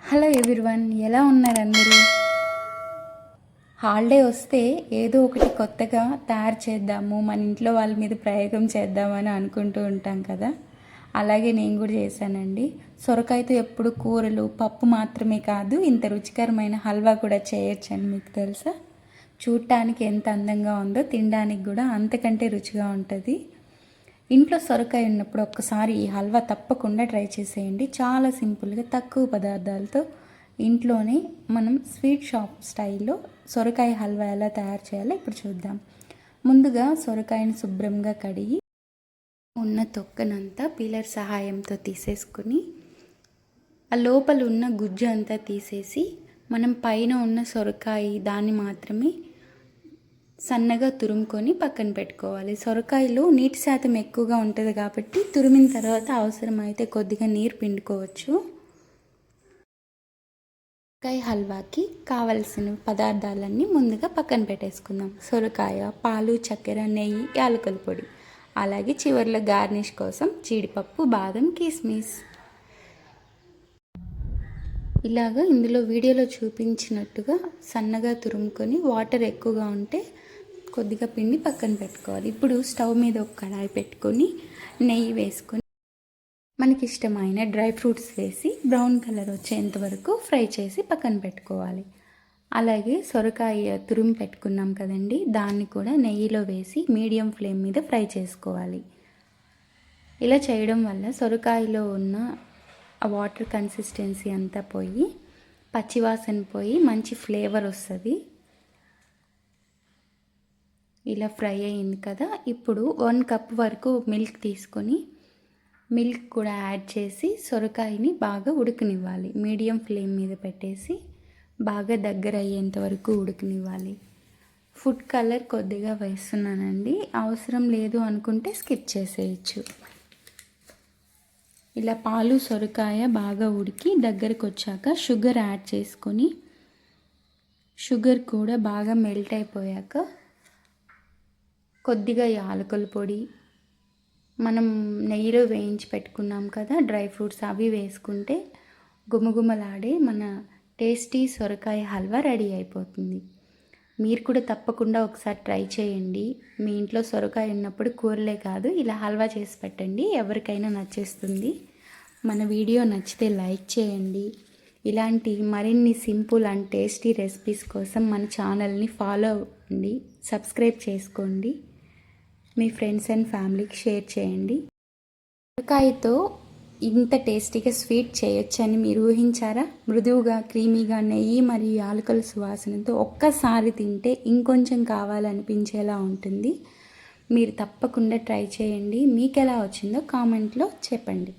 Hello everyone, ఎలా ఉన్నారు అందరూ? హాలిడే వస్తే ఏదో ఒకటి కొత్తగా తయారు చేద్దాము, మన ఇంట్లో వాళ్ళ మీద ప్రయోగం చేద్దామని అనుకుంటూ ఉంటాం కదా. అలాగే నేను కూడా చేశానండి. సొరకాయతో ఎప్పుడు కూరలు పప్పు మాత్రమే కాదు, ఇంత రుచికరమైన హల్వా కూడా చేయొచ్చని మీకు తెలుసా? చూడటానికి ఎంత అందంగా ఉందో తినడానికి కూడా అంతకంటే రుచిగా ఉంటుంది. ఇంట్లో సొరకాయ ఉన్నప్పుడు ఒక్కసారి ఈ హల్వా తప్పకుండా ట్రై చేసేయండి. చాలా సింపుల్గా తక్కువ పదార్థాలతో ఇంట్లోనే మనం స్వీట్ షాప్ స్టైల్లో సొరకాయ హల్వా ఎలా తయారు చేయాలో ఇప్పుడు చూద్దాం. ముందుగా సొరకాయని శుభ్రంగా కడిగి ఉన్న తొక్కనంతా పీలర్ సహాయంతో తీసేసుకుని ఆ లోపల ఉన్న గుజ్జు అంతా తీసేసి మనం పైన ఉన్న సొరకాయ దాన్ని మాత్రమే సన్నగా తురుముకొని పక్కన పెట్టుకోవాలి. సొరకాయలో నీటి శాతం ఎక్కువగా ఉంటుంది కాబట్టి తురిమిన తర్వాత అవసరమైతే కొద్దిగా నీరు పిండుకోవచ్చు. సొరకాయ హల్వాకి కావలసిన పదార్థాలన్నీ ముందుగా పక్కన పెట్టేసుకుందాం. సొరకాయ, పాలు, చక్కెర, నెయ్యి, యాలకుల పొడి, అలాగే చివరిలో గార్నిష్ కోసం జీడిపప్పు, బాదం, కిస్మిస్. ఇలాగా ఇందులో వీడియోలో చూపించినట్టుగా సన్నగా తురుముకొని వాటర్ ఎక్కువగా ఉంటే కొద్దిగా పిండి పక్కన పెట్టుకోవాలి. ఇప్పుడు స్టవ్ మీద ఒక కడాయి పెట్టుకొని నెయ్యి వేసుకొని మనకి ఇష్టమైన డ్రై ఫ్రూట్స్ వేసి బ్రౌన్ కలర్ వచ్చేంత వరకు ఫ్రై చేసి పక్కన పెట్టుకోవాలి. అలాగే సొరకాయ తురుము పెట్టుకున్నాం కదండి, దాన్ని కూడా నెయ్యిలో వేసి మీడియం ఫ్లేమ్ మీద ఫ్రై చేసుకోవాలి. ఇలా చేయడం వల్ల సొరకాయలో ఉన్న ఆ వాటర్ కన్సిస్టెన్సీ అంతా పోయి పచ్చివాసన పోయి మంచి ఫ్లేవర్ వస్తుంది. ఇలా ఫ్రై అయింది కదా. ఇప్పుడు 1 కప్ వరకు మిల్క్ తీసుకొని మిల్క్ కూడా యాడ్ చేసి సొరకాయని బాగా ఉడకనివ్వాలి. మీడియం ఫ్లేమ్ మీద పెట్టేసి బాగా దగ్గర అయ్యేంత వరకు ఉడకనివ్వాలి. ఫుడ్ కలర్ కొద్దిగా వేస్తున్నానండి, అవసరం లేదు అనుకుంటే స్కిప్ చేసేయచ్చు. ఇలా పాలు సొరకాయ బాగా ఉడికి దగ్గరకు వచ్చాక షుగర్ యాడ్ చేసుకొని షుగర్ కూడా బాగా మెల్ట్ అయిపోయాక కొద్దిగా యాలకుల పొడి, మనం నెయ్యిలో వేయించి పెట్టుకున్నాం కదా డ్రై ఫ్రూట్స్, అవి వేసుకుంటే గుమగుమలాడే మన టేస్టీ సొరకాయ హల్వా రెడీ అయిపోతుంది. మీరు కూడా తప్పకుండా ఒకసారి ట్రై చేయండి. మీ ఇంట్లో సొరకాయ ఉన్నప్పుడు కూరలే కాదు ఇలా హల్వా చేసి పెట్టండి, ఎవరికైనా నచ్చేస్తుంది. మన వీడియో నచ్చితే లైక్ చేయండి. ఇలాంటి మరిన్ని సింపుల్ అండ్ టేస్టీ రెసిపీస్ కోసం మన ఛానల్ని ఫాలో అవ్వండి, సబ్స్క్రైబ్ చేసుకోండి, మీ ఫ్రెండ్స్ అండ్ ఫ్యామిలీకి షేర్ చేయండి. సొరకాయతో ఇంత టేస్టీగా స్వీట్ చేయొచ్చని మీరు ఊహించారా? మృదువుగా, క్రీమీగా, నెయ్యి మరియు యాలకుల సువాసనతో ఒక్కసారి తింటే ఇంకొంచెం కావాలనిపించేలా ఉంటుంది. మీరు తప్పకుండా ట్రై చేయండి. మీకు ఎలా వచ్చిందో కామెంట్లో చెప్పండి.